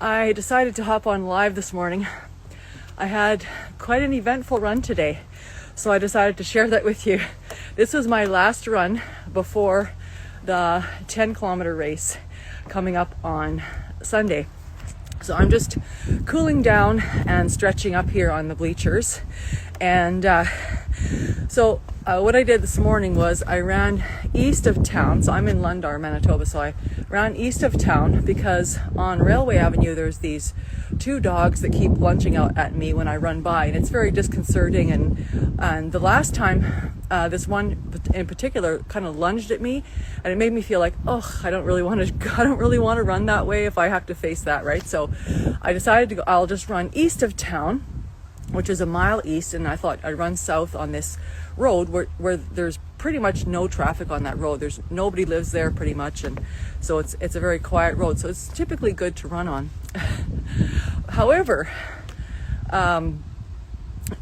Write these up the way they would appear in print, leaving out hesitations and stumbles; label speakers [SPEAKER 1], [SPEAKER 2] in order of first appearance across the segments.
[SPEAKER 1] I decided to hop on live this morning. I had quite an eventful run today, so I decided to share that with you. This was my last run before the 10-kilometer race coming up on Sunday. So I'm just cooling down and stretching up here on the bleachers. And so what I did this morning was I ran east of town. So I'm in Lundar, Manitoba. So I ran east of town because on Railway Avenue there's these two dogs that keep lunging out at me when I run by, and it's very disconcerting. And the last time this one in particular kind of lunged at me, and it made me feel like, oh, I don't really want to run that way if I have to face that, right? So I decided to go. I'll just run east of town, which is a mile east, and I thought I'd run south on this road where there's pretty much no traffic on that road. There's nobody lives there pretty much, and so it's a very quiet road. So it's typically good to run on. However,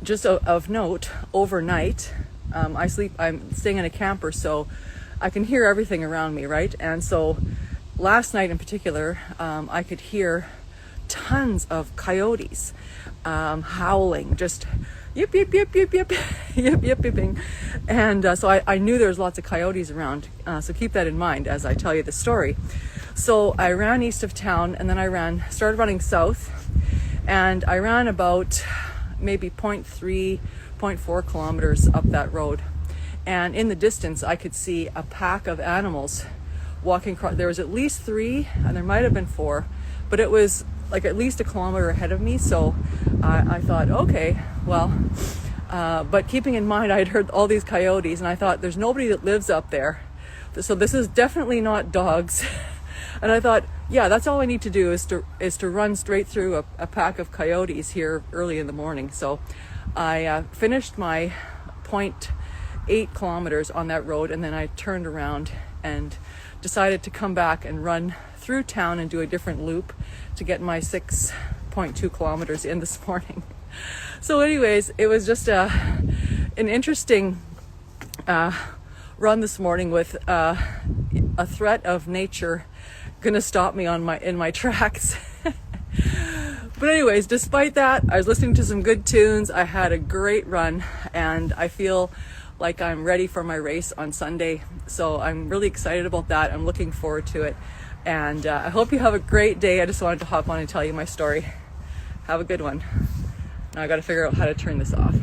[SPEAKER 1] just of note, overnight, I'm staying in a camper, so I can hear everything around me, right? And so last night in particular, I could hear tons of coyotes howling, just yip yip yip yip yip yip yip yipping. And so I knew there was lots of coyotes around, so keep that in mind as I tell you the story. So I ran east of town, and then I started running south, and I ran about maybe 0.4 kilometers up that road. And in the distance I could see a pack of animals walking across. There was at least 3, and there might have been 4, but it was like at least a kilometer ahead of me. So I thought, okay, well, but keeping in mind I'd heard all these coyotes, and I thought there's nobody that lives up there, so this is definitely not dogs. And I thought, yeah, that's all I need to do is to run straight through a pack of coyotes here early in the morning. So I finished my 0.8 kilometers on that road, and then I turned around and decided to come back and run through town and do a different loop to get my 6.2 kilometers in this morning. So anyways, it was just an interesting run this morning with a threat of nature gonna stop me in my tracks. But anyways, despite that, I was listening to some good tunes. I had a great run, and I feel like I'm ready for my race on Sunday. So I'm really excited about that. I'm looking forward to it. And I hope you have a great day. I just wanted to hop on and tell you my story. Have a good one. Now I got to figure out how to turn this off.